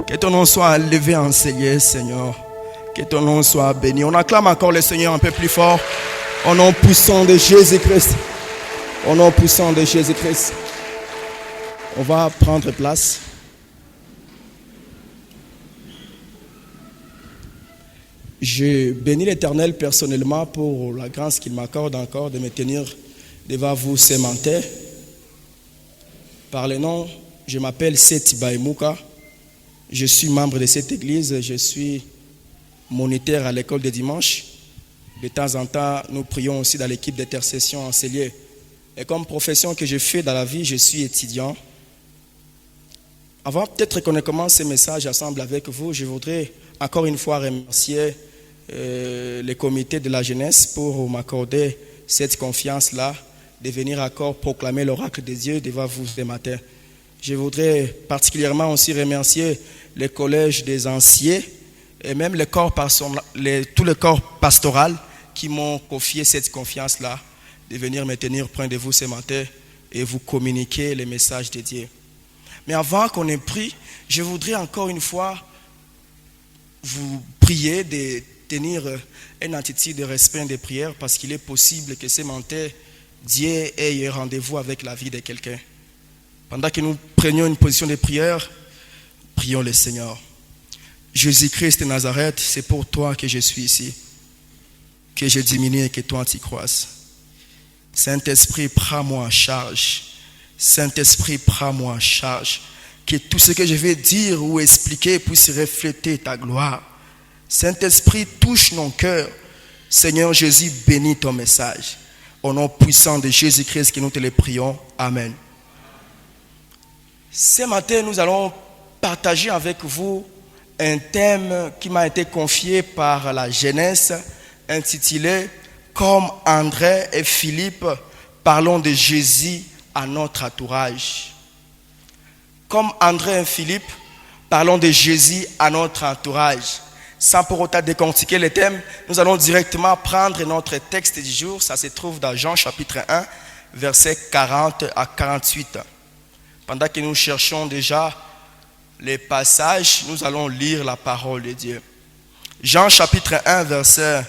Que ton nom soit élevé, enseigné, Seigneur. Que ton nom soit béni. On acclame encore le Seigneur un peu plus fort. Au nom puissant de Jésus-Christ. Au nom puissant de Jésus-Christ. On va prendre place. Je bénis l'Éternel personnellement pour la grâce qu'il m'accorde encore de me tenir devant vous ce matin. Par le nom, je m'appelle Seth Baïmouka. Je suis membre de cette église. Je suis moniteur à l'école de dimanche. De temps en temps, nous prions aussi dans l'équipe d'intercession en Célier. Et comme profession que je fais dans la vie, je suis étudiant. Avant peut-être qu'on commence ce message ensemble avec vous, je voudrais encore une fois remercier le comité de la jeunesse pour m'accorder cette confiance-là de venir encore proclamer l'oracle de Dieu devant vous ce matin. Je voudrais particulièrement aussi remercier le collège des anciens et même tout le corps pastoral qui m'ont confié cette confiance-là de venir me tenir près de vous ce matin et vous communiquer les messages de Dieu. Mais avant qu'on ait pris, je voudrais encore une fois vous prier de tenir une attitude de respect et de prière parce qu'il est possible que ce matin, Dieu ait un rendez-vous avec la vie de quelqu'un. Pendant que nous prenions une position de prière, prions le Seigneur. Jésus-Christ de Nazareth, c'est pour toi que je suis ici, que je diminue et que toi t'y croises. Saint-Esprit, prends-moi en charge. Saint-Esprit, prends-moi en charge. Que tout ce que je vais dire ou expliquer puisse refléter ta gloire. Saint-Esprit, touche nos cœurs. Seigneur Jésus, bénis ton message. Au nom puissant de Jésus-Christ que nous te le prions. Amen. Ce matin, nous allons partager avec vous un thème qui m'a été confié par la jeunesse, intitulé « Comme André et Philippe, parlons de Jésus à notre entourage ». Comme André et Philippe, parlons de Jésus à notre entourage. Sans pour autant décortiquer le thème, nous allons directement prendre notre texte du jour. Ça se trouve dans Jean chapitre 1, versets 40 à 48. Pendant que nous cherchons déjà les passages, nous allons lire la parole de Dieu. Jean chapitre 1, verset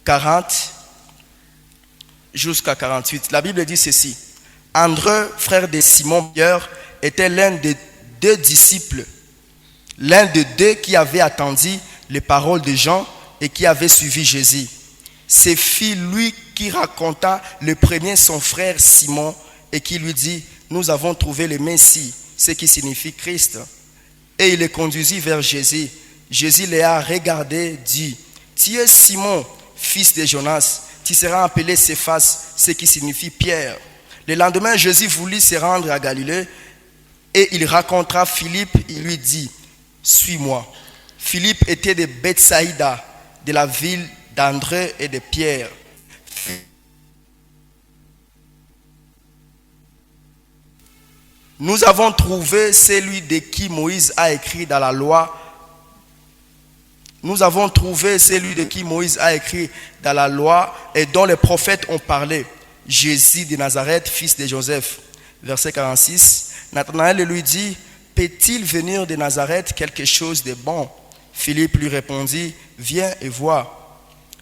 40 jusqu'à 48. La Bible dit ceci. André, frère de Simon-Pierre, était l'un des deux disciples, l'un des deux qui avait attendu les paroles de Jean et qui avait suivi Jésus. C'est lui qui raconta le premier son frère Simon et qui lui dit « Nous avons trouvé le Messie », ce qui signifie Christ. Et il le conduisit vers Jésus. Jésus les a regardés, dit « Tu es Simon, fils de Jonas, tu seras appelé Céphas, ce qui signifie Pierre. » Le lendemain, Jésus voulut se rendre à Galilée et il rencontra Philippe, il lui dit « Suis-moi ». Philippe était de Bethsaïda, de la ville d'André et de Pierre. Nous avons trouvé celui de qui Moïse a écrit dans la loi. Nous avons trouvé celui de qui Moïse a écrit dans la loi et dont les prophètes ont parlé. Jésus de Nazareth, fils de Joseph. Verset 46. Nathanaël lui dit, peut-il venir de Nazareth quelque chose de bon? Philippe lui répondit, viens et vois.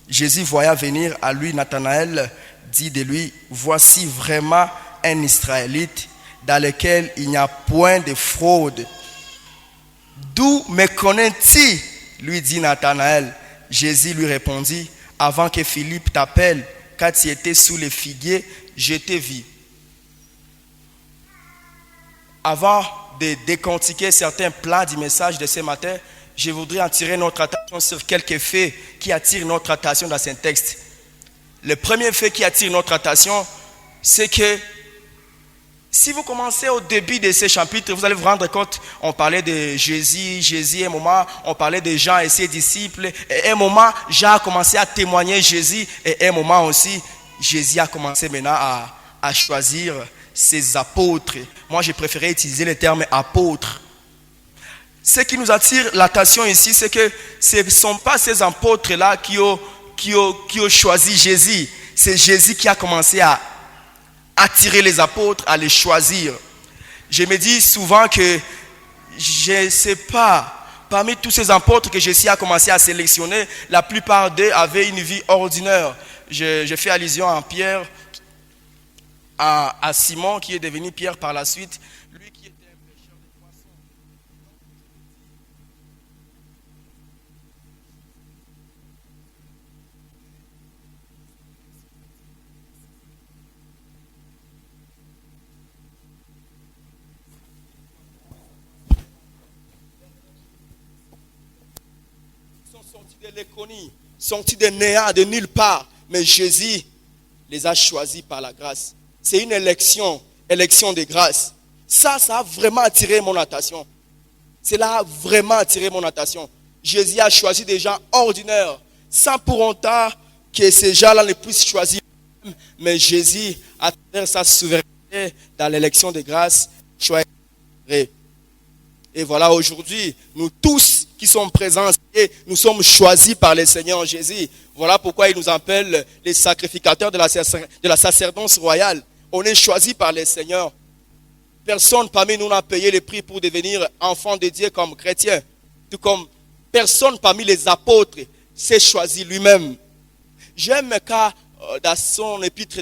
Jésus voyant venir à lui Nathanaël, dit de lui, voici vraiment un Israélite dans lequel il n'y a point de fraude. D'où me connais-tu? Lui dit Nathanaël. Jésus lui répondit, avant que Philippe t'appelle, quand tu étais sous les figuiers, je t'ai vu. Avant de décortiquer certains plans du message de ce matin, je voudrais attirer notre attention sur quelques faits qui attirent notre attention dans ce texte. Le premier fait qui attire notre attention, c'est que si vous commencez au début de ce chapitre, vous allez vous rendre compte, on parlait de Jésus, un moment, on parlait de Jean et ses disciples, et un moment, Jean a commencé à témoigner Jésus, et un moment aussi, Jésus a commencé maintenant à choisir ses apôtres. Moi, j'ai préféré utiliser le terme apôtre. Ce qui nous attire l'attention ici, c'est que ce ne sont pas ces apôtres-là qui ont choisi Jésus. C'est Jésus qui a commencé à attirer les apôtres, à les choisir. Je me dis souvent que je ne sais pas, parmi tous ces apôtres que Jésus a commencé à sélectionner, la plupart d'eux avaient une vie ordinaire. Je fais allusion à Pierre, à Simon qui est devenu Pierre par la suite. Lui qui était un pêcheur de poissons. Ils sont sortis de l'économie, sortis de néant, de nulle part. Mais Jésus les a choisis par la grâce. C'est une élection de grâce. Ça a vraiment attiré mon attention. Cela a vraiment attiré mon attention. Jésus a choisi des gens ordinaires, sans pour autant que ces gens-là ne puissent choisir. Mais Jésus, à travers sa souveraineté dans l'élection de grâce, choisit. Et voilà, aujourd'hui, nous tous qui sommes présents, nous sommes choisis par le Seigneur Jésus. Voilà pourquoi il nous appelle les sacrificateurs de la sacerdance royale. On est choisis par le Seigneur. Personne parmi nous n'a payé le prix pour devenir enfant de Dieu comme chrétien. Tout comme personne parmi les apôtres s'est choisi lui-même. J'aime car dans son épître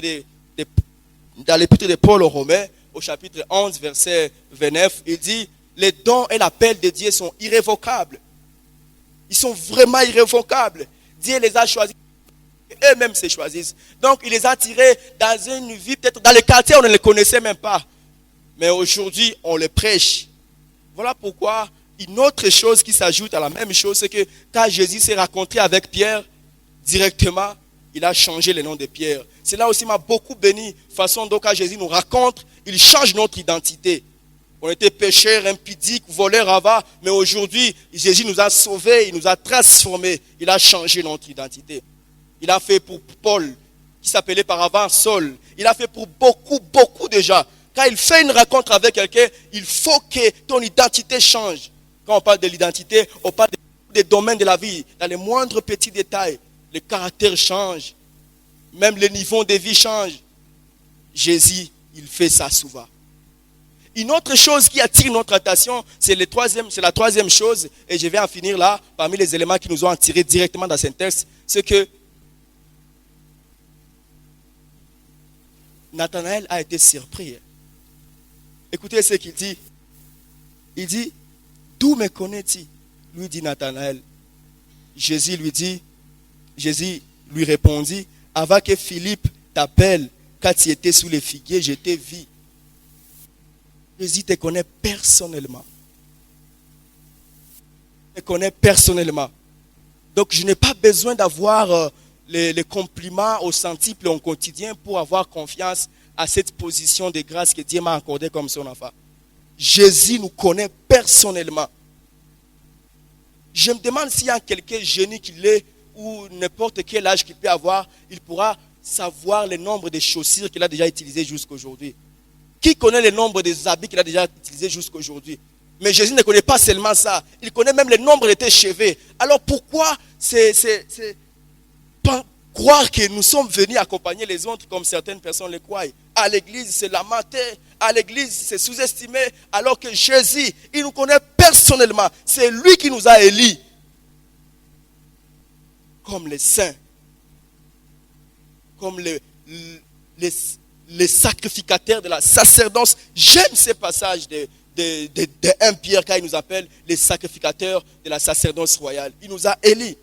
dans l'épître de Paul aux Romains, au chapitre 11, verset 29, il dit: les dons et l'appel de Dieu sont irrévocables. Ils sont vraiment irrévocables. Dieu les a choisis. Eux-mêmes se choisissent. Donc il les a tirés dans une vie, peut-être dans le quartier, on ne les connaissait même pas. Mais aujourd'hui, on les prêche. Voilà pourquoi une autre chose qui s'ajoute à la même chose, c'est que quand Jésus s'est rencontré avec Pierre, directement, il a changé le nom de Pierre. Cela aussi m'a beaucoup béni. Façon dont quand Jésus nous raconte, il change notre identité. On était pécheurs, impudiques, voleurs avant, mais aujourd'hui, Jésus nous a sauvés, il nous a transformés, il a changé notre identité. Il a fait pour Paul, qui s'appelait par avant Saul. Il a fait pour beaucoup de gens. Quand il fait une rencontre avec quelqu'un, il faut que ton identité change. Quand on parle de l'identité, on parle des domaines de la vie. Dans les moindres petits détails, le caractère change. Même le niveau de vie change. Jésus, il fait ça souvent. Une autre chose qui attire notre attention, c'est la troisième chose, et je vais en finir là, parmi les éléments qui nous ont attirés directement dans ce texte, c'est que Nathanaël a été surpris. Écoutez ce qu'il dit. Il dit: d'où me connais-tu? Lui dit Nathanaël. Jésus lui répondit: avant que Philippe t'appelle, quand tu étais sous les figuiers, je t'ai vu. Jésus te connaît personnellement. Il te connaît personnellement. Donc je n'ai pas besoin d'avoir les compliments au centuple au quotidien pour avoir confiance à cette position de grâce que Dieu m'a accordée comme son enfant. Jésus nous connaît personnellement. Je me demande s'il y a quelqu'un génie qu'il est ou n'importe quel âge qu'il peut avoir, il pourra savoir le nombre de chaussures qu'il a déjà utilisées jusqu'à aujourd'hui. Qui connaît le nombre des habits qu'il a déjà utilisés jusqu'à aujourd'hui? Mais Jésus ne connaît pas seulement ça. Il connaît même le nombre de tes cheveux. Alors pourquoi croire que nous sommes venus accompagner les autres comme certaines personnes le croient? À l'église, c'est lamenter. À l'église, c'est sous-estimer. Alors que Jésus, il nous connaît personnellement. C'est lui qui nous a élus comme les saints. Comme les sacrificateurs de la sacerdance. J'aime ce passage de 1 Pierre quand il nous appelle les sacrificateurs de la sacerdance royale. Il nous a élus.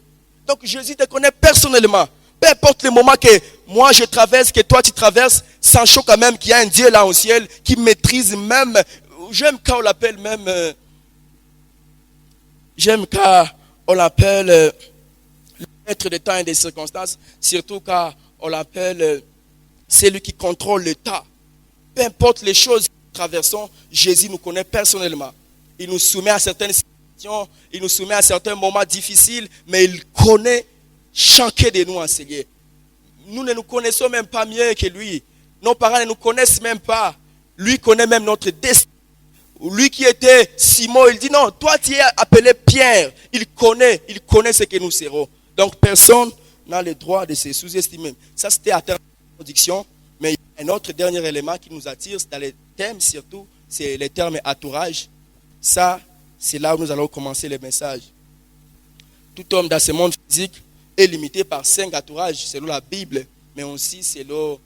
Donc Jésus te connaît personnellement. Peu importe le moment que moi je traverse, que toi tu traverses, sachant quand même qu'il y a un Dieu là au ciel qui maîtrise même, j'aime quand on l'appelle même, le maître des temps et des circonstances, surtout quand on l'appelle celui qui contrôle le temps. Peu importe les choses que nous traversons, Jésus nous connaît personnellement. Il nous soumet à certaines situations, il nous soumet à certains moments difficiles, mais il connaît chacun de nous enseignés. Nous ne nous connaissons même pas mieux que lui. Nos parents ne nous connaissent même pas. Lui connaît même notre destin. Lui qui était Simon, il dit non, toi tu es appelé Pierre. Il connaît ce que nous serons. Donc personne n'a le droit de se sous-estimer. Ça c'était à terme d'introduction. Mais il y a un autre dernier élément qui nous attire, c'est dans les thèmes surtout, c'est les termes entourage. Ça, c'est là où nous allons commencer le message. Tout homme dans ce monde physique est limité par 5 entourages selon la Bible, mais aussi selon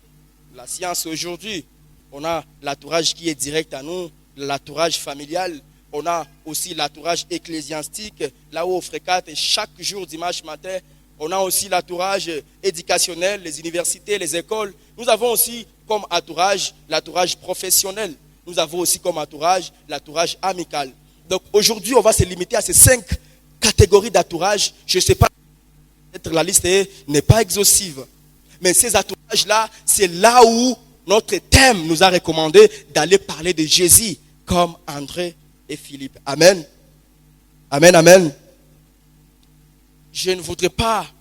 la science aujourd'hui. On a l'entourage qui est direct à nous, l'entourage familial. On a aussi l'entourage ecclésiastique, là où on fréquente chaque jour, dimanche matin. On a aussi l'entourage éducationnel, les universités, les écoles. Nous avons aussi comme entourage l'entourage professionnel. Nous avons aussi comme entourage l'entourage amical. Donc aujourd'hui, on va se limiter à ces 5 catégories d'entourage. Je ne sais pas, peut-être la liste n'est pas exhaustive. Mais ces entourages-là, c'est là où notre thème nous a recommandé d'aller parler de Jésus, comme André et Philippe. Amen. Amen, amen. Je ne voudrais pas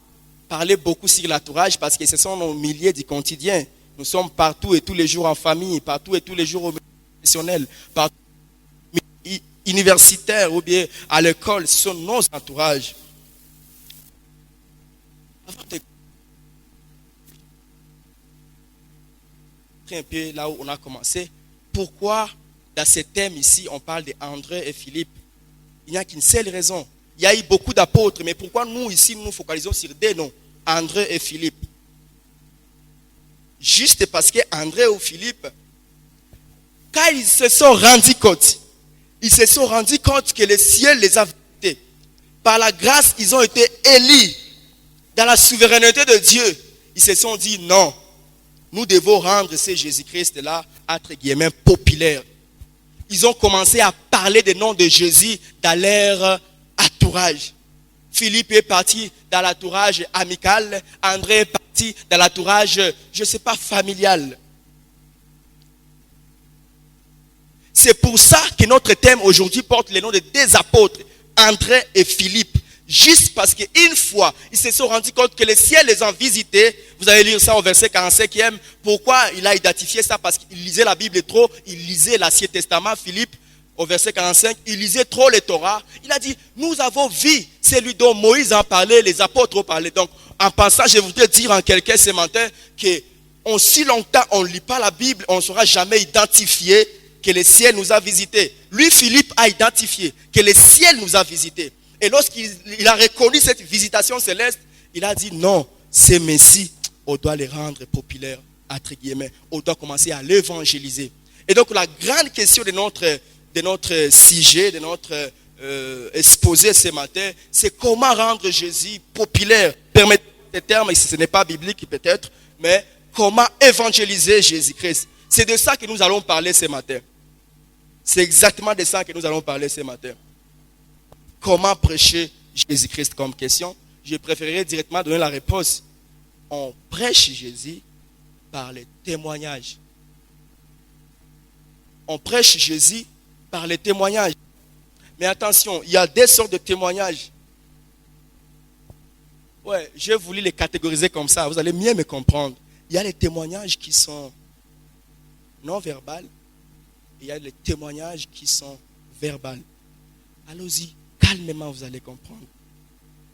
parler beaucoup sur l'entourage parce que ce sont nos milliers du quotidien. Nous sommes partout et tous les jours en famille, partout et tous les jours au milieu professionnel, partout universitaire ou bien à l'école. Ce sont nos entourages. Avant de un peu là où on a commencé, pourquoi dans ce thème ici on parle d'André et Philippe? Il n'y a qu'une seule raison. Il y a eu beaucoup d'apôtres, mais pourquoi nous ici nous focalisons sur des noms, André et Philippe? Juste parce que André ou Philippe, quand ils se sont rendus compte que le ciel les a visités. Par la grâce, ils ont été élus dans la souveraineté de Dieu. Ils se sont dit non. Nous devons rendre ce Jésus-Christ-là, entre guillemets, populaire. Ils ont commencé à parler des noms de Jésus dans leur entourage. Philippe est parti dans l'entourage amical. André est parti dans l'entourage, je ne sais pas, familial. C'est pour ça que notre thème aujourd'hui porte le nom de 2 apôtres, André et Philippe. Juste parce qu'une fois, ils se sont rendus compte que le ciel les a visités. Vous allez lire ça au verset 45e. Pourquoi il a identifié ça? Parce qu'il lisait la Bible trop. Il lisait l'Ancien Testament, Philippe, au verset 45. Il lisait trop le Torah. Il a dit, nous avons vu celui dont Moïse en parlait, les apôtres ont parlé. Donc, en passant, je voudrais dire en quelqu'un ce matin que si longtemps on ne lit pas la Bible, on ne saura jamais identifier que le ciel nous a visités. Lui, Philippe, a identifié que le ciel nous a visités. Et lorsqu'il a reconnu cette visitation céleste, il a dit non, ces Messie, on doit les rendre populaires, entre guillemets. On doit commencer à l'évangéliser. Et donc la grande question de notre sujet, de notre exposé ce matin, c'est comment rendre Jésus populaire. Permettez ces termes, et ce n'est pas biblique peut-être, mais comment évangéliser Jésus-Christ. C'est de ça que nous allons parler ce matin. C'est exactement de ça que nous allons parler ce matin. Comment prêcher Jésus-Christ comme question? Je préférerais directement donner la réponse. On prêche Jésus par les témoignages. On prêche Jésus par les témoignages. Mais attention, il y a 2 sortes de témoignages. Ouais, j'ai voulu les catégoriser comme ça. Vous allez mieux me comprendre. Il y a les témoignages qui sont non verbaux. Et il y a les témoignages qui sont verbaux. Allons-y. Calmement, vous allez comprendre.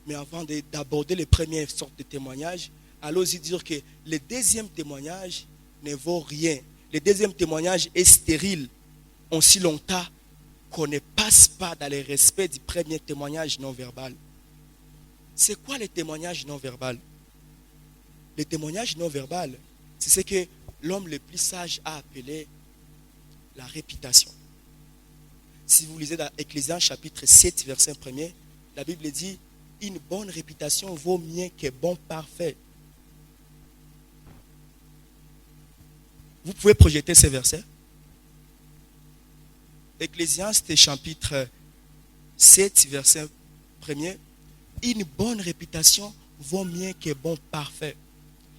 Mais avant d'aborder les premières sortes de témoignages, allons-y dire que le deuxième témoignage ne vaut rien. Le deuxième témoignage est stérile, aussi longtemps qu'on ne passe pas dans le respect du premier témoignage non verbal. C'est quoi le témoignage non verbal? Le témoignage non verbal, c'est ce que l'homme le plus sage a appelé la réputation. Si vous lisez dans Ecclésiaste chapitre 7, verset 1er, la Bible dit « Une bonne réputation vaut mieux que bon parfait ». Vous pouvez projeter ces versets. Ecclésiaste chapitre 7, verset 1er, « Une bonne réputation vaut mieux que bon parfait ».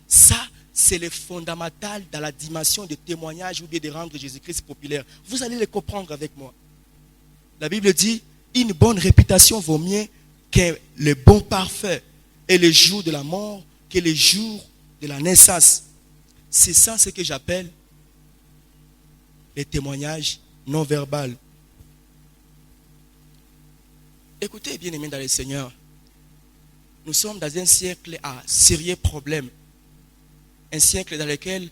Ça, c'est le fondamental dans la dimension de témoignage ou bien de rendre Jésus-Christ populaire. Vous allez le comprendre avec moi. La Bible dit, une bonne réputation vaut mieux que le bon parfait et le jour de la mort que le jour de la naissance. C'est ça ce que j'appelle les témoignages non verbaux. Écoutez, bien-aimés dans le Seigneur, nous sommes dans un siècle à sérieux problèmes. Un siècle dans lequel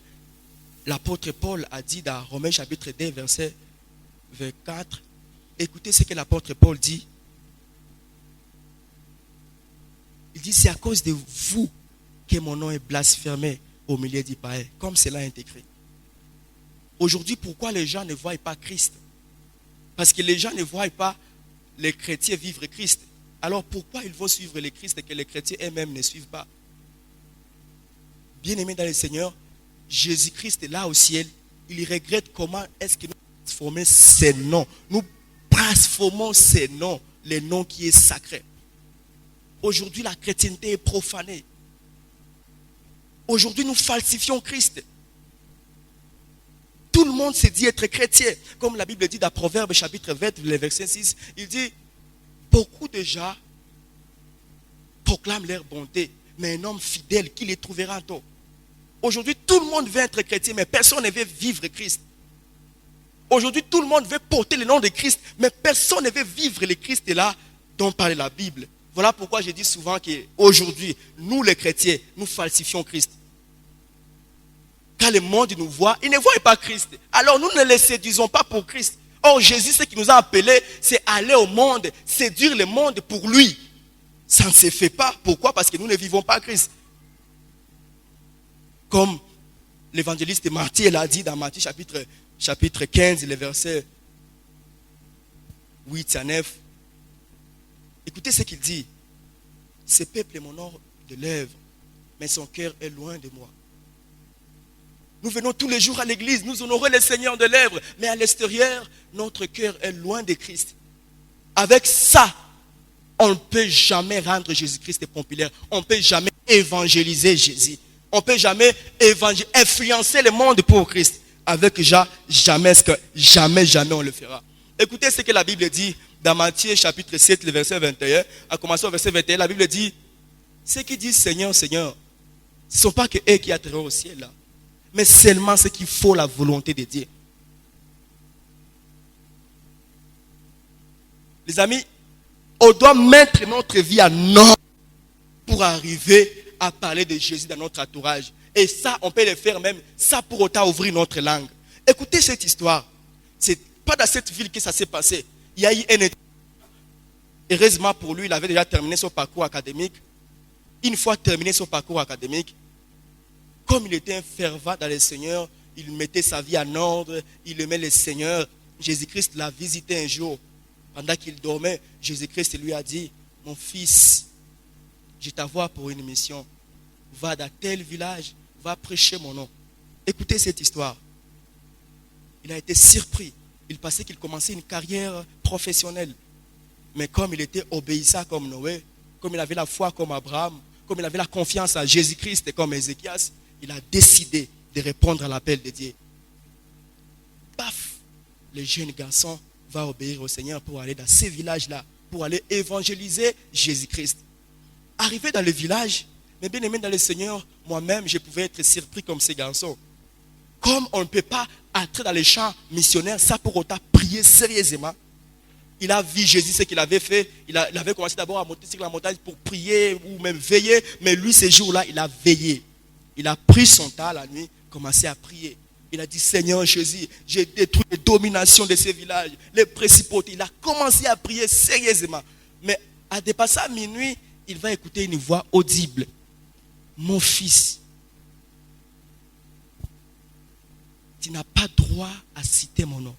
l'apôtre Paul a dit dans Romains chapitre 2, verset 24, Écoutez ce que l'apôtre Paul dit. Il dit, c'est à cause de vous que mon nom est blasphémé au milieu des païens, comme cela est écrit. Aujourd'hui, pourquoi les gens ne voient pas Christ? Parce que les gens ne voient pas les chrétiens vivre Christ. Alors pourquoi ils vont suivre les Christ et que les chrétiens eux-mêmes ne suivent pas? Bien-aimés dans le Seigneur, Jésus-Christ est là au ciel. Il regrette comment est-ce que nous transformons ces noms. Nous transformons ces noms, les noms qui est sacré. Aujourd'hui, la chrétienté est profanée. Aujourd'hui, nous falsifions Christ. Tout le monde se dit être chrétien. Comme la Bible dit dans Proverbes chapitre 20, le verset 6, il dit, beaucoup de gens proclament leur bonté, mais un homme fidèle, qui les trouvera en tort? Aujourd'hui, tout le monde veut être chrétien, mais personne ne veut vivre Christ. Aujourd'hui, tout le monde veut porter le nom de Christ, mais personne ne veut vivre le Christ là dont parle la Bible. Voilà pourquoi je dis souvent qu'aujourd'hui, nous les chrétiens, nous falsifions Christ. Quand le monde nous voit, il ne voit pas Christ. Alors nous ne les séduisons pas pour Christ. Or Jésus, ce qui nous a appelés, c'est aller au monde, séduire le monde pour lui. Ça ne se fait pas. Pourquoi? Parce que nous ne vivons pas Christ. Comme l'évangéliste Matthieu l'a dit dans Matthieu chapitre 15, les versets 8 à 9. Écoutez ce qu'il dit. Ce peuple m'honore de lèvres, mais son cœur est loin de moi. Nous venons tous les jours à l'église, nous honorons le Seigneur de lèvres, mais à l'extérieur, notre cœur est loin de Christ. Avec ça, on ne peut jamais rendre Jésus-Christ populaire. On ne peut jamais évangéliser Jésus. On ne peut jamais influencer le monde pour Christ. Avec jamais on le fera. Écoutez ce que la Bible dit dans Matthieu chapitre 7, le verset 21. À commencer au verset 21, la Bible dit, ceux qui disent Seigneur, Seigneur, ce ne sont pas que eux qui entreront au ciel là, mais seulement ceux qui font la volonté de Dieu. Les amis, on doit mettre notre vie en ordre pour arriver à parler de Jésus dans notre entourage. Et ça, on peut le faire même sans pour autant ouvrir notre langue. Écoutez cette histoire. C'est pas dans cette ville que ça s'est passé. Il y a eu un étudiant. Heureusement pour lui, il avait déjà terminé son parcours académique. Une fois terminé son parcours académique, comme il était un fervent dans le Seigneur, il mettait sa vie en ordre, il aimait le Seigneur. Jésus-Christ l'a visité un jour. Pendant qu'il dormait, Jésus-Christ lui a dit, mon fils, je t'envoie pour une mission. Va dans tel village, va prêcher mon nom. Écoutez cette histoire. Il a été surpris. Il pensait qu'il commençait une carrière professionnelle. Mais comme il était obéissant comme Noé, comme il avait la foi comme Abraham, comme il avait la confiance en Jésus-Christ comme Ézéchias, il a décidé de répondre à l'appel de Dieu. Paf, le jeune garçon va obéir au Seigneur pour aller dans ces villages-là, pour aller évangéliser Jésus-Christ. Arrivé dans le village, mais bien aimé dans le Seigneur, moi-même, je pouvais être surpris comme ces garçons. Comme on ne peut pas entrer dans les champs missionnaires sans pour autant prier sérieusement. Il a vu Jésus, ce qu'il avait fait. Il avait commencé d'abord à monter sur la montagne pour prier ou même veiller. Mais lui, ces jours-là, il a veillé. Il a pris son temps la nuit, commencé à prier. Il a dit, Seigneur Jésus, j'ai détruit les dominations de ces villages, les principautés. Il a commencé à prier sérieusement. Mais à dépasser à minuit, il va écouter une voix audible. Mon fils, tu n'as pas droit à citer mon nom.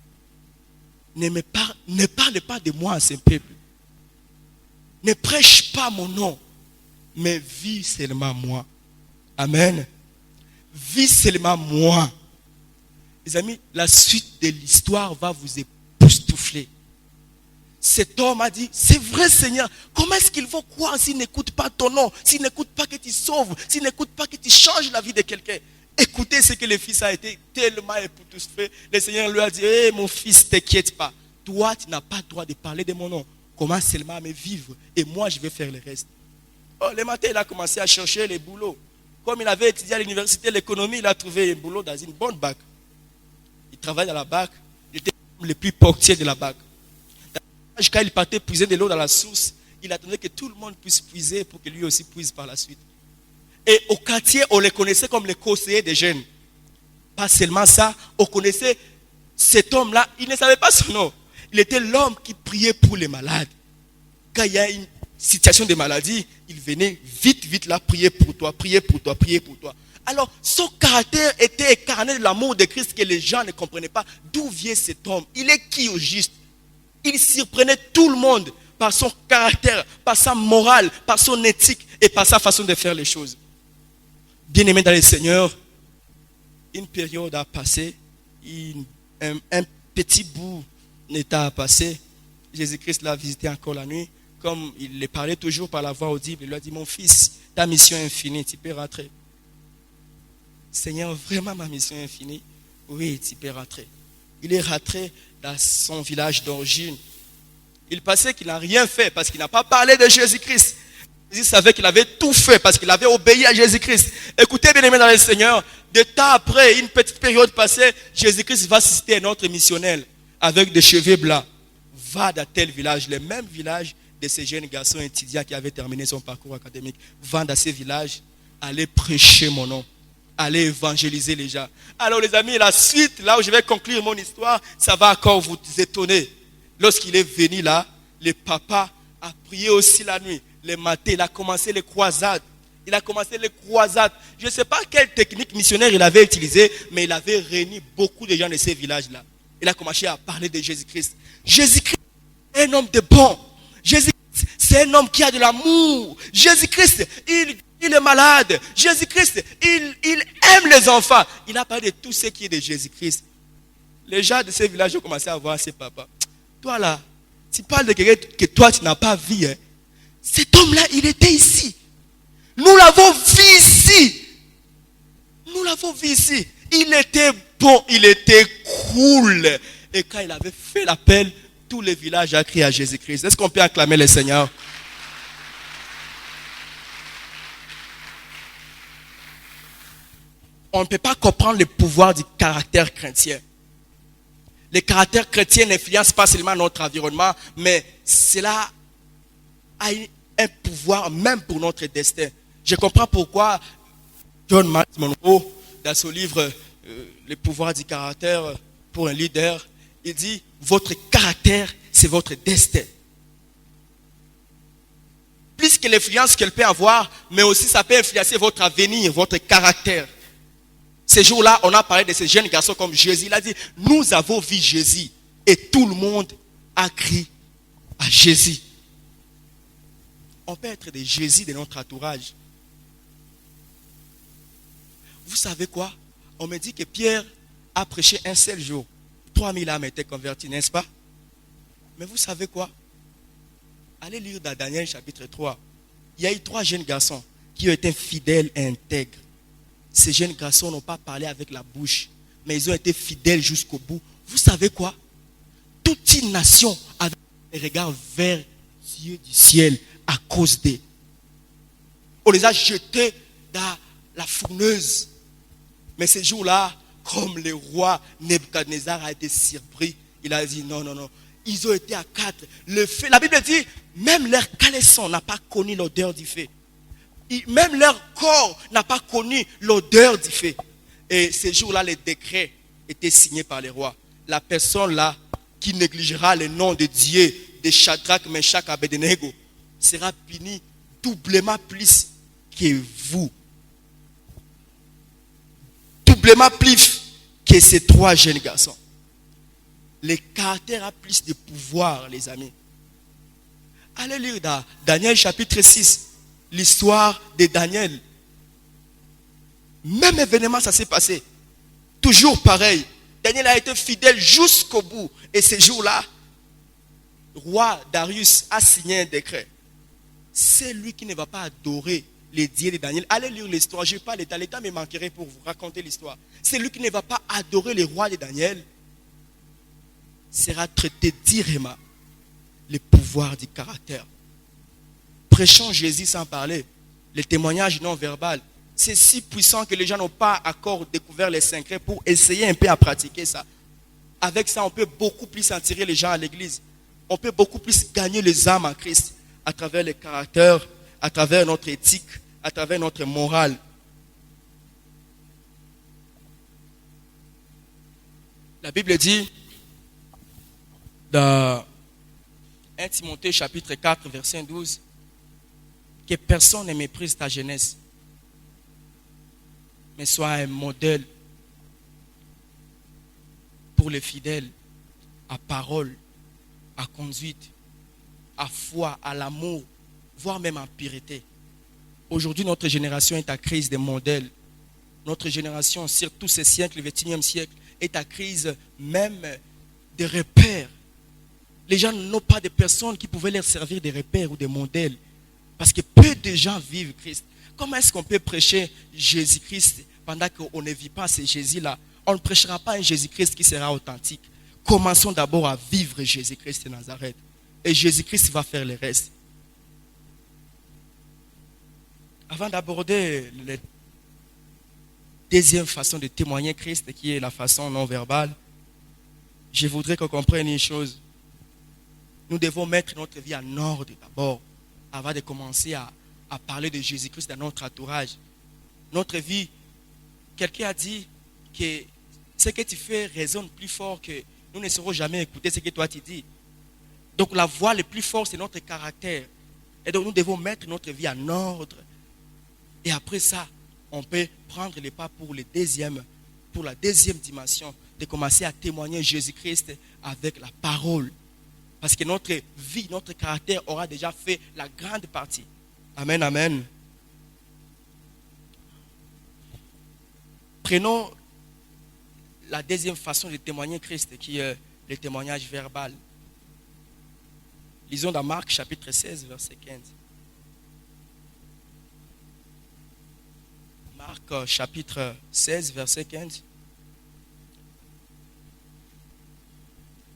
Ne parle pas de moi à ce peuple. Ne prêche pas mon nom, mais vis seulement moi. Amen. Vis seulement moi. Les amis, la suite de l'histoire va vous époustoufler. Cet homme a dit, c'est vrai Seigneur, comment est-ce qu'ils vont croire s'ils n'écoutent pas ton nom, s'ils n'écoutent pas que tu sauves, s'ils n'écoutent pas que tu changes la vie de quelqu'un. Écoutez ce que le fils a été tellement époustouflé. Le Seigneur lui a dit, mon fils, t'inquiète pas. Toi, tu n'as pas le droit de parler de mon nom. Commence seulement à me vivre et moi, je vais faire le reste. Oh, le matin, il a commencé à chercher les boulots. Comme il avait étudié à l'université de l'économie, il a trouvé un boulot dans une bonne banque. Il travaille dans la banque. Il était le plus portier de la banque. Quand il partait puiser de l'eau dans la source, il attendait que tout le monde puisse puiser pour que lui aussi puise par la suite. Et au quartier, on les connaissait comme les conseillers des jeunes. Pas seulement ça, on connaissait cet homme-là, il ne savait pas son nom. Il était l'homme qui priait pour les malades. Quand il y a une situation de maladie, il venait vite là prier pour toi, prier pour toi, prier pour toi. Alors, son caractère était incarné de l'amour de Christ que les gens ne comprenaient pas. D'où vient cet homme? Il est qui au juste? Il surprenait tout le monde par son caractère, par sa morale, par son éthique et par sa façon de faire les choses. Bien-aimé dans le Seigneur, une période a passé, un petit bout d'état a passé. Jésus-Christ l'a visité encore la nuit. Comme il le parlait toujours par la voix audible, il lui a dit, mon fils, ta mission est infinie, tu peux rentrer. Seigneur, vraiment ma mission est infinie? Oui, tu peux rentrer. Il est rentré dans son village d'origine. Il pensait qu'il n'a rien fait parce qu'il n'a pas parlé de Jésus-Christ. Il savait qu'il avait tout fait parce qu'il avait obéi à Jésus-Christ. Écoutez, bien aimé dans le Seigneur, de temps après, une petite période passée, Jésus-Christ va citer un autre missionnaire avec des cheveux blancs. Va dans tel village, le même village de ces jeunes garçons étudiants qui avaient terminé son parcours académique. Va dans ces villages, allez prêcher mon nom. Allez évangéliser les gens. Alors les amis, la suite, là où je vais conclure mon histoire, ça va encore vous étonner. Lorsqu'il est venu là, le papa a prié aussi la nuit. Le matin, il a commencé les croisades. Je ne sais pas quelle technique missionnaire il avait utilisée, mais il avait réuni beaucoup de gens de ces villages-là. Il a commencé à parler de Jésus-Christ. Jésus-Christ est un homme de bon. Jésus-Christ, c'est un homme qui a de l'amour. Jésus-Christ, il est malade. Jésus-Christ, il aime les enfants. Il a parlé de tout ce qui est de Jésus-Christ. Les gens de ces villages ont commencé à voir ses papas. Toi là, tu parles de quelqu'un que toi tu n'as pas vu. Hein. Cet homme-là, il était ici. Nous l'avons vu ici. Il était bon, il était cool. Et quand il avait fait l'appel, tous les villages ont crié à Jésus-Christ. Est-ce qu'on peut acclamer le Seigneur? On ne peut pas comprendre le pouvoir du caractère chrétien. Le caractère chrétien n'influence pas seulement notre environnement, mais cela a un pouvoir même pour notre destin. Je comprends pourquoi John Mark Monroe, dans son livre Le pouvoir du caractère pour un leader, il dit, votre caractère, c'est votre destin. Plus que l'influence qu'elle peut avoir, mais aussi ça peut influencer votre avenir, votre caractère. Ces jours-là, on a parlé de ces jeunes garçons comme Jésus. Il a dit, nous avons vu Jésus. Et tout le monde a crié à Jésus. On peut être des Jésus de notre entourage. Vous savez quoi? On me dit que Pierre a prêché un seul jour. 3000 âmes étaient converties, n'est-ce pas? Mais vous savez quoi? Allez lire dans Daniel chapitre 3. Il y a eu 3 jeunes garçons qui ont été fidèles et intègres. Ces jeunes garçons n'ont pas parlé avec la bouche, mais ils ont été fidèles jusqu'au bout. Vous savez quoi? Toute une nation avait les regards vers Dieu du ciel à cause d'eux. On les a jetés dans la fourneuse. Mais ces jours-là, comme le roi Nebuchadnezzar a été surpris, il a dit non. Ils ont été à 4. Le feu, la Bible dit, même leur caleçon n'a pas connu l'odeur du feu. Même leur corps n'a pas connu l'odeur du feu. Et ces jours-là, les décrets étaient signés par les rois. La personne là qui négligera le nom de Dieu, de Shadrach, Meshach, Abednego, sera punie doublement plus que vous. Doublement plus que ces 3 jeunes garçons. Le caractère a plus de pouvoir, les amis. Allez lire dans Daniel chapitre 6. L'histoire de Daniel. Même événement, ça s'est passé. Toujours pareil. Daniel a été fidèle jusqu'au bout. Et ces jours-là, le roi Darius a signé un décret. C'est lui qui ne va pas adorer les dieux de Daniel. Allez lire l'histoire. Je ne vais pas l'état. L'état me manquerait pour vous raconter l'histoire. C'est lui qui ne va pas adorer les rois de Daniel. Sera traité directement le pouvoir du caractère. Prêchons Jésus sans parler. Le témoignage non verbal. C'est si puissant que les gens n'ont pas encore découvert les secrets pour essayer un peu à pratiquer ça. Avec ça, on peut beaucoup plus en tirer les gens à l'église. On peut beaucoup plus gagner les âmes en Christ à travers le caractère, à travers notre éthique, à travers notre morale. La Bible dit, dans 1 Timothée chapitre 4, verset 12, que personne ne méprise ta jeunesse, mais sois un modèle pour les fidèles, à parole, à conduite, à foi, à l'amour, voire même en pureté. Aujourd'hui, notre génération est à crise des modèles. Notre génération, sur tous ces siècles, le XXIe siècle, est à crise même des repères. Les gens n'ont pas de personnes qui pouvaient leur servir des repères ou des modèles. Parce que peu de gens vivent Christ. Comment est-ce qu'on peut prêcher Jésus-Christ pendant qu'on ne vit pas ce Jésus-là? On ne prêchera pas un Jésus-Christ qui sera authentique. Commençons d'abord à vivre Jésus-Christ de Nazareth. Et Jésus-Christ va faire le reste. Avant d'aborder la deuxième façon de témoigner Christ, qui est la façon non verbale, je voudrais qu'on comprenne une chose. Nous devons mettre notre vie en ordre d'abord, avant de commencer à parler de Jésus-Christ dans notre entourage. Notre vie, quelqu'un a dit que ce que tu fais résonne plus fort que nous ne saurons jamais écouter ce que toi tu dis. Donc la voix le plus forte, c'est notre caractère. Et donc nous devons mettre notre vie en ordre. Et après ça, on peut prendre les pas pour la deuxième dimension, de commencer à témoigner Jésus-Christ avec la parole. Parce que notre vie, notre caractère aura déjà fait la grande partie. Amen, amen. Prenons la deuxième façon de témoigner Christ, qui est le témoignage verbal. Lisons dans Marc chapitre 16, verset 15. Marc chapitre 16, verset 15.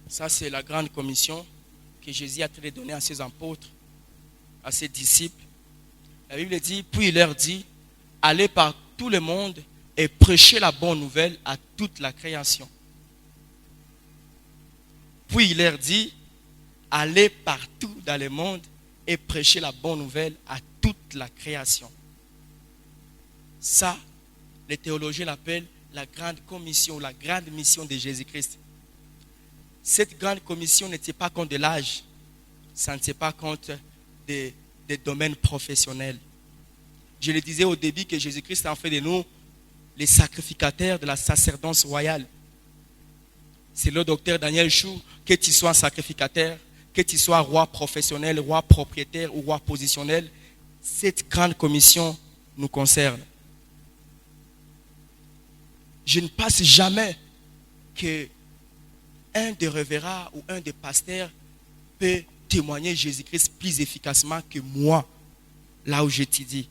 Ça, c'est la grande commission que Jésus a donné à ses apôtres, à ses disciples. La Bible dit, puis il leur dit, allez par tout le monde et prêchez la bonne nouvelle à toute la création. Puis il leur dit, allez partout dans le monde et prêchez la bonne nouvelle à toute la création. Ça, les théologiens l'appellent la grande commission, la grande mission de Jésus-Christ. Cette grande commission ne tient pas compte de l'âge, ça ne tient pas compte des domaines professionnels. Je le disais au début que Jésus-Christ a fait de nous les sacrificateurs de la sacerdoce royale. C'est le docteur Daniel Chou, que tu sois sacrificateur, que tu sois roi professionnel, roi propriétaire ou roi positionnel, cette grande commission nous concerne. Je ne passe jamais que un des révérends ou un des pasteurs peut témoigner Jésus-Christ plus efficacement que moi, là où j'étudie.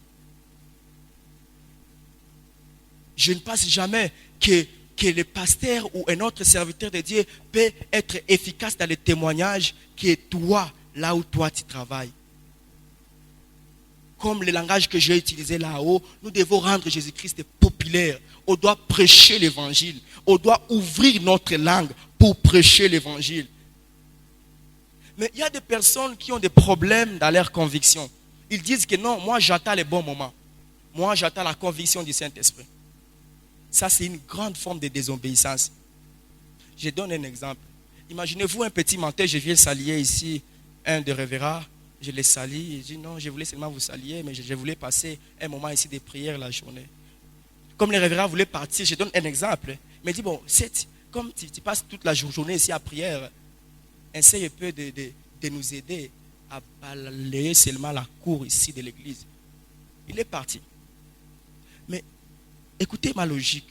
Je ne passe jamais que le pasteur ou un autre serviteur de Dieu peut être efficace dans le témoignage que toi, là où toi tu travailles. Comme le langage que j'ai utilisé là-haut, nous devons rendre Jésus-Christ populaire. On doit prêcher l'évangile. On doit ouvrir notre langue pour prêcher l'évangile. Mais il y a des personnes qui ont des problèmes dans leur conviction. Ils disent que non, moi j'attends les bons moments. Moi j'attends la conviction du Saint-Esprit. Ça, c'est une grande forme de désobéissance. Je donne un exemple. Imaginez-vous un petit menteur, je viens saluer ici un des révérends. Je les salue. Je dis non, je voulais seulement vous saluer, mais je voulais passer un moment ici de prière la journée. Comme les révérends voulaient partir, je donne un exemple. Mais dis bon, comme tu passes toute la journée ici à prière, essaye un peu de nous aider à balayer seulement la cour ici de l'église. Il est parti. Mais écoutez ma logique.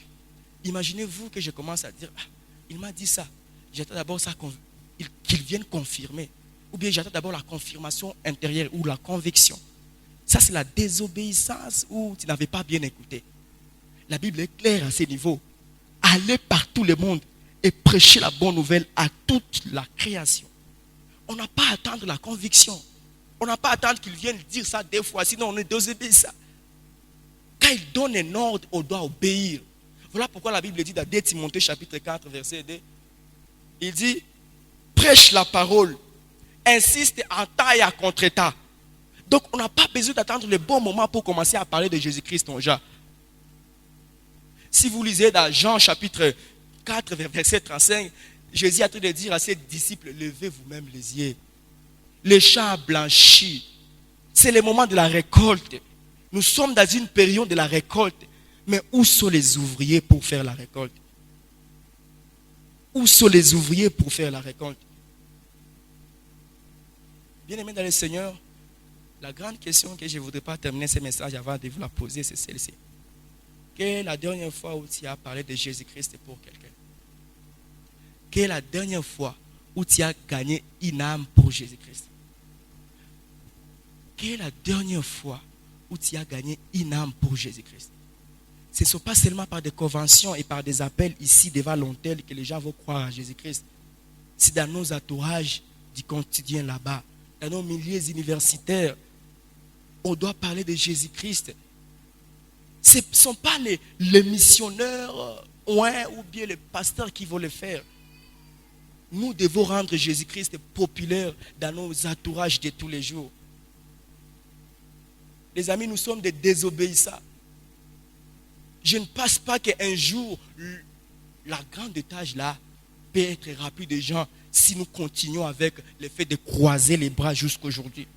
Imaginez-vous que je commence à dire, il m'a dit ça. J'attends d'abord ça qu'il vienne confirmer. Ou bien j'attends d'abord la confirmation intérieure ou la conviction. Ça, c'est la désobéissance où tu n'avais pas bien écouté. La Bible est claire à ce niveau. Allez par tout le monde et prêcher la bonne nouvelle à toute la création. On n'a pas à attendre la conviction. On n'a pas à attendre qu'il vienne dire ça deux fois, sinon on est désobéissant. Quand il donne un ordre, on doit obéir. Voilà pourquoi la Bible dit dans 2 Timothée chapitre 4, verset 2, il dit, prêche la parole, insiste en temps et à contre-temps. Donc on n'a pas besoin d'attendre le bon moment pour commencer à parler de Jésus-Christ en Jean. Si vous lisez dans Jean chapitre 4, verset 35, Jésus a train de dire à ses disciples, levez vous-même les yeux. Les champs a blanchi. C'est le moment de la récolte. Nous sommes dans une période de la récolte. Mais où sont les ouvriers pour faire la récolte? Où sont les ouvriers pour faire la récolte? Bien-aimés dans le Seigneur, la grande question que je ne voudrais pas terminer ce message avant de vous la poser, c'est celle-ci. Quelle est la dernière fois où tu as parlé de Jésus-Christ pour quelqu'un? Quelle est la dernière fois où tu as gagné une âme pour Jésus-Christ? Quelle est la dernière fois où tu as gagné une âme pour Jésus-Christ? Ce ne sont pas seulement par des conventions et par des appels ici devant l'autel que les gens vont croire à Jésus-Christ. C'est dans nos entourages du quotidien là-bas, dans nos milieux universitaires. On doit parler de Jésus-Christ. Ce ne sont pas les missionnaires ou bien les pasteurs qui vont le faire. Nous devons rendre Jésus-Christ populaire dans nos entourages de tous les jours. Les amis, nous sommes des désobéissants. Je ne pense pas qu'un jour, la grande étage là peut être remplie de gens si nous continuons avec le fait de croiser les bras jusqu'à aujourd'hui.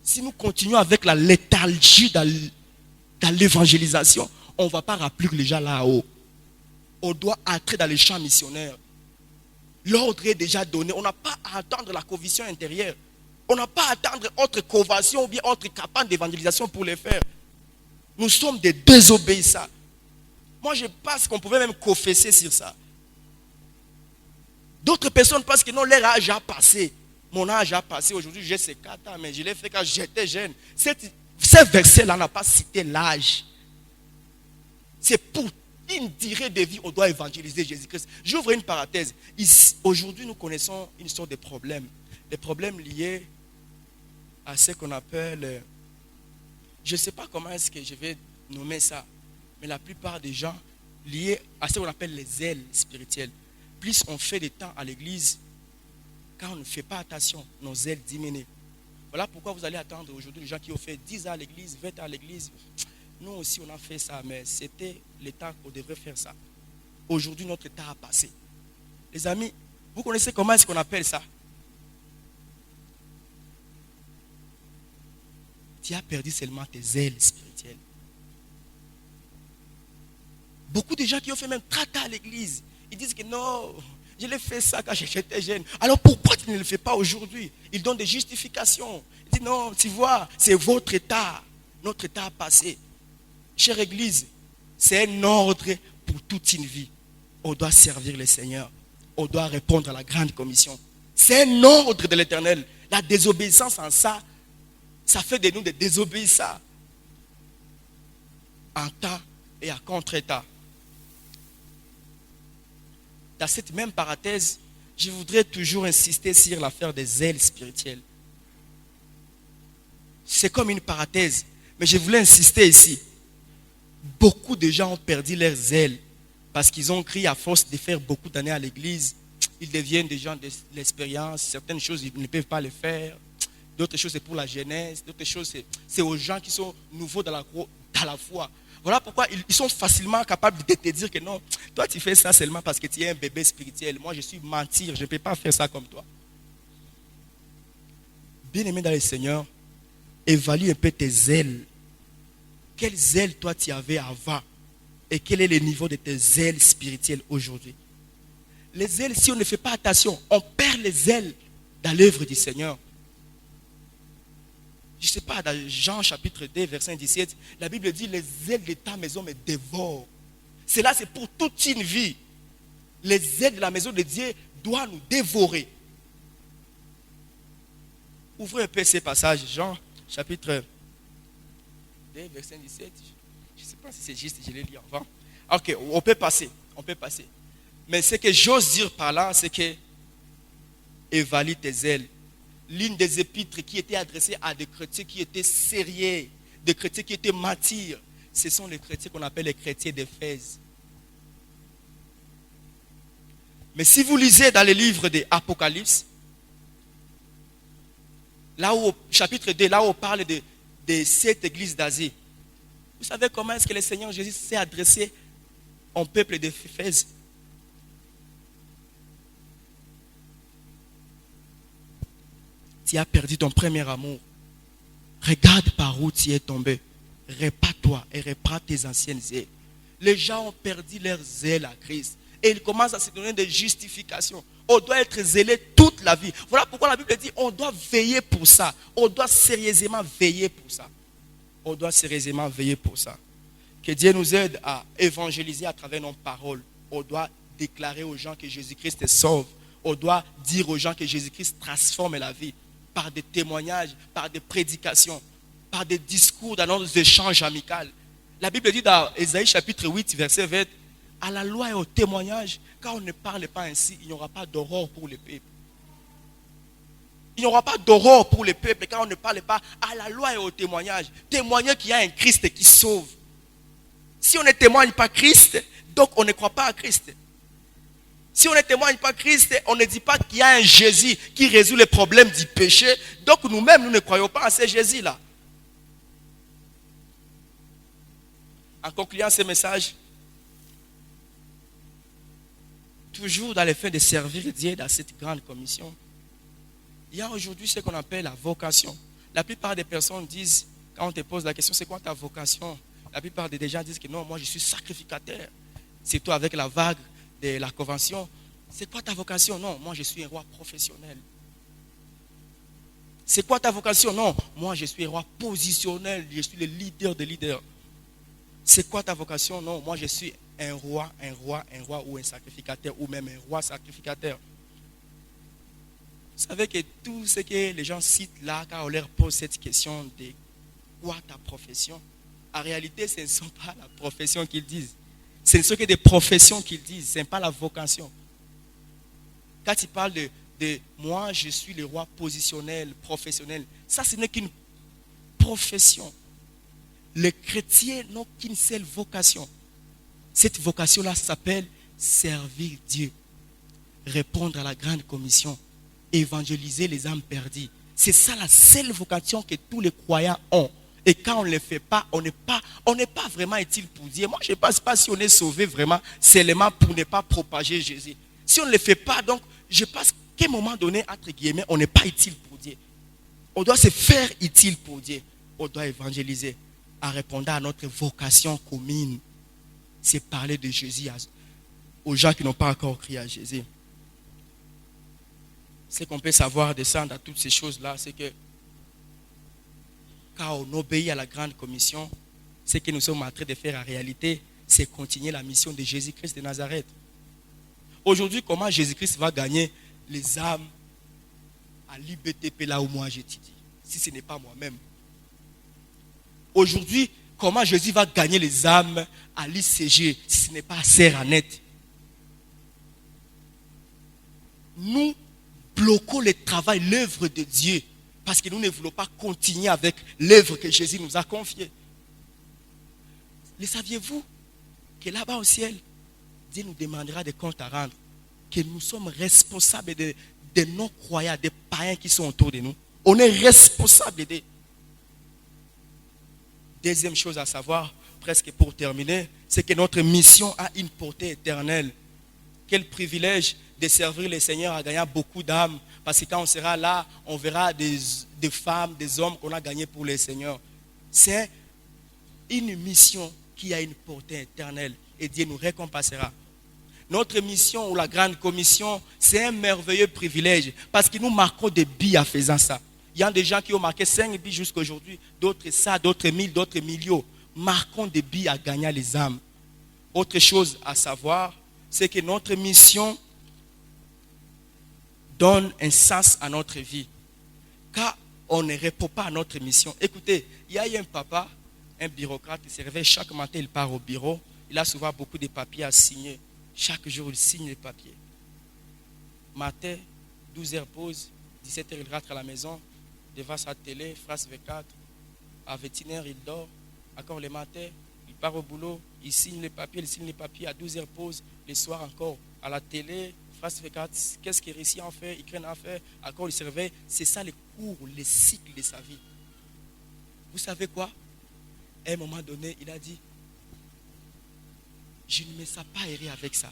Si nous continuons avec la léthargie dans l'évangélisation, on ne va pas remplir les gens là-haut. On doit entrer dans les champs missionnaires. L'ordre est déjà donné. On n'a pas à attendre la conviction intérieure. On n'a pas à attendre autre convention ou bien autre campagne d'évangélisation pour le faire. Nous sommes des désobéissants. Moi, je pense qu'on pouvait même confesser sur ça. D'autres personnes pensent que non, leur âge a passé. Mon âge a passé. Aujourd'hui, j'ai 4 ans, mais je l'ai fait quand j'étais jeune. Ce verset-là n'a pas cité l'âge. C'est pour une durée de vie, on doit évangéliser Jésus-Christ. J'ouvre une parenthèse. Aujourd'hui, nous connaissons une sorte de problème. Des problèmes liés à ce qu'on appelle... Je ne sais pas comment est-ce que je vais nommer ça. Mais la plupart des gens liés à ce qu'on appelle les ailes spirituelles. Plus on fait des temps à l'église, quand on ne fait pas attention, nos ailes diminuent. Voilà pourquoi vous allez attendre aujourd'hui les gens qui ont fait 10 ans à l'église, 20 ans à l'église. Nous aussi, on a fait ça, mais c'était le temps qu'on devrait faire ça. Aujourd'hui, notre temps a passé. Les amis, vous connaissez comment est-ce qu'on appelle ça? Tu as perdu seulement tes ailes spirituelles. Beaucoup de gens qui ont fait même 30 ans à l'église, ils disent que non, je l'ai fait ça quand j'étais jeune. Alors pourquoi tu ne le fais pas aujourd'hui? Ils donnent des justifications. Ils disent non, tu vois, c'est votre état. Notre état a passé. Chère église, c'est un ordre pour toute une vie. On doit servir le Seigneur. On doit répondre à la grande commission. C'est un ordre de l'Éternel. La désobéissance en ça, ça fait de nous des désobéissants. En temps et à contre-état. Dans cette même parenthèse, je voudrais toujours insister sur l'affaire des ailes spirituelles. C'est comme une parenthèse, mais je voulais insister ici. Beaucoup de gens ont perdu leurs ailes parce qu'ils ont crié à force de faire beaucoup d'années à l'église. Ils deviennent des gens de l'expérience. Certaines choses, ils ne peuvent pas les faire. D'autres choses, c'est pour la jeunesse. D'autres choses, c'est aux gens qui sont nouveaux dans la foi. Voilà pourquoi ils sont facilement capables de te dire que non, toi tu fais ça seulement parce que tu es un bébé spirituel. Moi je suis mentir, je ne peux pas faire ça comme toi. Bien-aimé dans le Seigneur, évalue un peu tes ailes. Quelles ailes toi tu avais avant et quel est le niveau de tes ailes spirituelles aujourd'hui? Les ailes, si on ne fait pas attention, on perd les ailes dans l'œuvre du Seigneur. Je ne sais pas, dans Jean chapitre 2, verset 17, la Bible dit, les ailes de ta maison me dévorent. Cela, c'est pour toute une vie. Les ailes de la maison de Dieu doivent nous dévorer. Ouvrez un peu ces passages, Jean chapitre 2, verset 17. Je ne sais pas si c'est juste, je l'ai lu avant. Ok, on peut passer. Mais ce que j'ose dire par là, c'est que évalue tes ailes. L'une des épîtres qui était adressée à des chrétiens qui étaient sérieux, des chrétiens qui étaient martyrs, ce sont les chrétiens qu'on appelle les chrétiens d'Éphèse. Mais si vous lisez dans les livres de l'Apocalypse, là où, chapitre 2, là où on parle de cette église d'Asie, vous savez comment est-ce que le Seigneur Jésus s'est adressé au peuple d'Éphèse? tu as perdu ton premier amour, regarde par où tu es tombé. Répare-toi et reprends tes anciennes ailes. Les gens ont perdu leur zèle à Christ. Et ils commencent à se donner des justifications. On doit être zélé toute la vie. Voilà pourquoi la Bible dit on doit veiller pour ça. On doit sérieusement veiller pour ça. On doit sérieusement veiller pour ça. Que Dieu nous aide à évangéliser à travers nos paroles. On doit déclarer aux gens que Jésus-Christ te sauve. On doit dire aux gens que Jésus-Christ transforme la vie par des témoignages, par des prédications, par des discours dans nos échanges amicaux. La Bible dit dans Ésaïe chapitre 8, verset 20, à la loi et au témoignage, quand on ne parle pas ainsi, il n'y aura pas d'aurore pour les peuples. Il n'y aura pas d'aurore pour les peuples quand on ne parle pas à la loi et au témoignage. Témoigner qu'il y a un Christ qui sauve. Si on ne témoigne pas Christ, donc on ne croit pas à Christ. Si on ne témoigne pas Christ, on ne dit pas qu'il y a un Jésus qui résout les problèmes du péché. Donc nous-mêmes, nous ne croyons pas à ce Jésus-là. En concluant ce message, toujours dans le fait de servir Dieu dans cette grande commission, il y a aujourd'hui ce qu'on appelle la vocation. La plupart des personnes disent, quand on te pose la question, c'est quoi ta vocation? La plupart des gens disent que non, moi je suis sacrificateur. C'est toi avec la vague de la convention. C'est quoi ta vocation? Non, moi je suis un roi professionnel. C'est quoi ta vocation? Non, moi je suis un roi positionnel. Je suis le leader des leaders. C'est quoi ta vocation? Non, moi je suis un roi ou un sacrificateur ou même un roi sacrificateur. Vous savez que tout ce que les gens citent là, quand on leur pose cette question de quoi ta profession, en réalité ce ne sont pas la profession qu'ils disent. Ce ne sont que des professions qu'ils disent, ce n'est pas la vocation. Quand ils parlent de moi je suis le roi positionnel, professionnel, ça ce n'est qu'une profession. Les chrétiens n'ont qu'une seule vocation. Cette vocation-là s'appelle servir Dieu, répondre à la grande commission, évangéliser les âmes perdues. C'est ça la seule vocation que tous les croyants ont. Et quand on ne le fait pas, on n'est pas vraiment utile pour Dieu. Moi, je ne pense pas si on est sauvé vraiment seulement pour ne pas propager Jésus. Si on ne le fait pas, donc, je pense qu'à un moment donné, entre guillemets, on n'est pas utile pour Dieu. On doit se faire utile pour Dieu. On doit évangéliser en répondant à notre vocation commune. C'est parler de Jésus aux gens qui n'ont pas encore crié à Jésus. Ce qu'on peut savoir de ça, dans toutes ces choses-là, c'est que quand on obéit à la grande commission, ce que nous sommes en train de faire en réalité, c'est continuer la mission de Jésus-Christ de Nazareth. Aujourd'hui, comment Jésus-Christ va gagner les âmes à l'IBTP là où moi j'étudie, si ce n'est pas moi-même? Aujourd'hui, comment Jésus va gagner les âmes à l'ICG si ce n'est pas à Serranet? Nous bloquons le travail, l'œuvre de Dieu, parce que nous ne voulons pas continuer avec l'œuvre que Jésus nous a confiée. Le saviez-vous que là-bas au ciel, Dieu nous demandera des comptes à rendre, que nous sommes responsables de non-croyants, des païens qui sont autour de nous. On est responsables d'eux. Deuxième chose à savoir, presque pour terminer, c'est que notre mission a une portée éternelle. Quel privilège de servir le Seigneur en gagnant beaucoup d'âmes. Parce que quand on sera là, on verra des femmes, des hommes qu'on a gagnés pour le Seigneur. C'est une mission qui a une portée éternelle et Dieu nous récompensera. Notre mission ou la grande commission, c'est un merveilleux privilège parce que nous marquons des billes en faisant ça. Il y a des gens qui ont marqué 5 billes jusqu'à aujourd'hui, d'autres ça, d'autres 1000, d'autres millions. Marquons des billes à gagner les âmes. Autre chose à savoir, c'est que notre mission donne un sens à notre vie. Car on ne répond pas à notre mission. Écoutez, il y a eu un papa, un bureaucrate, il se réveille chaque matin, il part au bureau. Il a souvent beaucoup de papiers à signer. Chaque jour, il signe les papiers. Matin, 12h pause, 17h, il rentre à la maison, devant sa télé, France V4. À 21h, il dort. Encore le matin, il part au boulot, il signe les papiers, à 12h pause. Le soir encore, à la télé, France V4, qu'est-ce que Russie en fait, Ukraine en fait, encore il se réveille. C'est ça le cours, le cycle de sa vie. Vous savez quoi? À un moment donné, il a dit, je ne me sens pas errer avec ça.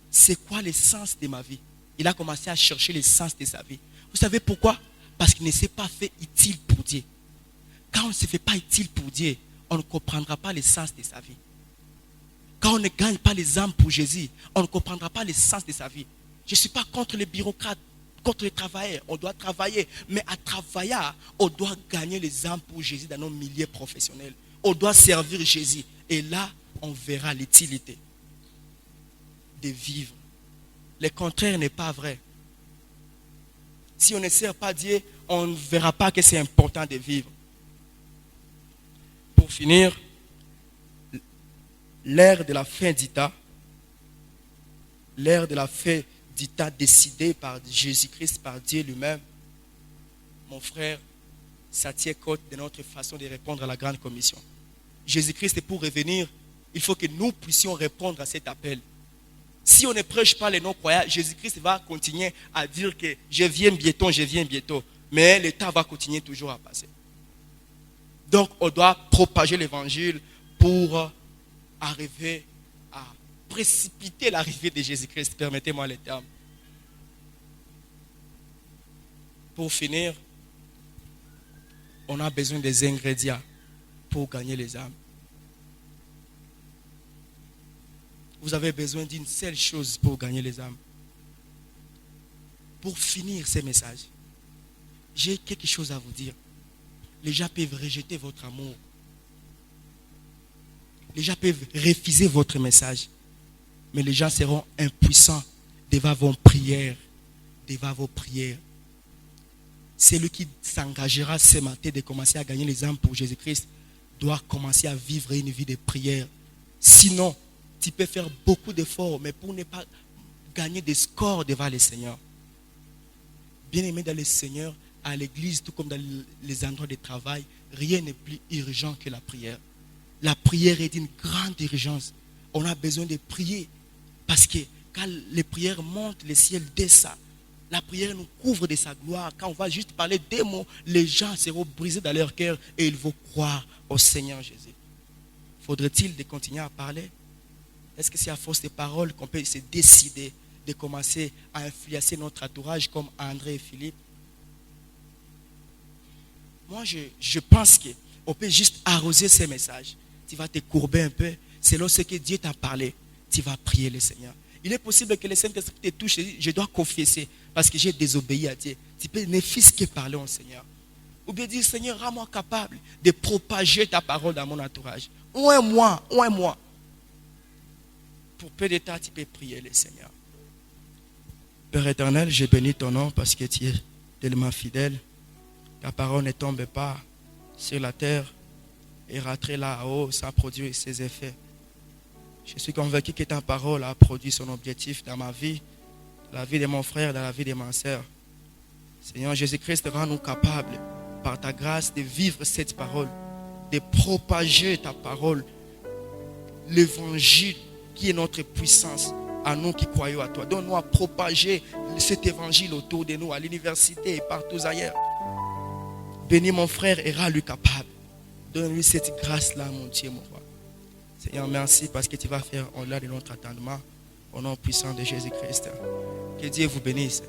C'est quoi le sens de ma vie? Il a commencé à chercher le sens de sa vie. Vous savez pourquoi? Parce qu'il ne s'est pas fait utile pour Dieu. Quand on ne se fait pas utile pour Dieu, on ne comprendra pas le sens de sa vie. Quand on ne gagne pas les âmes pour Jésus, on ne comprendra pas le sens de sa vie. Je ne suis pas contre les bureaucrates, contre les travailleurs. On doit travailler. Mais à travailler, on doit gagner les âmes pour Jésus dans nos milieux professionnels. On doit servir Jésus. Et là, on verra l'utilité de vivre. Le contraire n'est pas vrai. Si on ne sert pas Dieu, on ne verra pas que c'est important de vivre. Pour finir, l'ère de la fin du temps, l'ère de la fin du temps décidée par Jésus-Christ, par Dieu lui-même, mon frère, ça tient compte de notre façon de répondre à la grande commission. Jésus-Christ est pour revenir, il faut que nous puissions répondre à cet appel. Si on ne prêche pas les non-croyants, Jésus-Christ va continuer à dire que je viens bientôt. Mais le temps va continuer toujours à passer. Donc, on doit propager l'évangile pour arriver à précipiter l'arrivée de Jésus-Christ. Permettez-moi le terme. Pour finir, on a besoin des ingrédients pour gagner les âmes. Vous avez besoin d'une seule chose pour gagner les âmes. Pour finir ces messages, j'ai quelque chose à vous dire. Les gens peuvent rejeter votre amour. Les gens peuvent refuser votre message. Mais les gens seront impuissants devant vos prières. Devant vos prières. Celui qui s'engagera ce matin de commencer à gagner les âmes pour Jésus-Christ doit commencer à vivre une vie de prière. Sinon, tu peux faire beaucoup d'efforts, mais pour ne pas gagner des scores devant le Seigneur. Bien-aimé dans le Seigneur, à l'église, tout comme dans les endroits de travail, rien n'est plus urgent que la prière. La prière est d'une grande urgence. On a besoin de prier. Parce que quand les prières montent, le ciel descend. La prière nous couvre de sa gloire. Quand on va juste parler des mots, les gens seront brisés dans leur cœur et ils vont croire au Seigneur Jésus. Faudrait-il de continuer à parler? Est-ce que c'est à force de paroles qu'on peut se décider de commencer à influencer notre entourage comme André et Philippe? Moi, je pense qu'on peut juste arroser ces messages. Tu vas te courber un peu. Selon ce que Dieu t'a parlé, tu vas prier le Seigneur. Il est possible que le Saint-Esprit te touche et je dois confesser parce que j'ai désobéi à Dieu. Tu peux ne fût-ce que parler au Seigneur. Ou bien dire, Seigneur, rends-moi capable de propager ta parole dans mon entourage. Ou un mois. Pour peu de temps, tu peux prier le Seigneur. Père éternel, je bénis ton nom parce que tu es tellement fidèle. Ta parole ne tombe pas sur la terre et raterait là-haut sans produire ses effets. Je suis convaincu que ta parole a produit son objectif dans ma vie, dans la vie de mon frère, dans la vie de ma soeur. Seigneur Jésus-Christ, rends-nous capables, par ta grâce, de vivre cette parole, de propager ta parole, l'évangile qui est notre puissance, à nous qui croyons à toi. Donne-nous à propager cet évangile autour de nous, à l'université et partout ailleurs. Bénis mon frère et rends-lui capable. Donne-lui cette grâce-là, mon Dieu, mon roi. Seigneur, merci parce que tu vas faire au-delà de notre attendement, au nom puissant de Jésus-Christ. Que Dieu vous bénisse.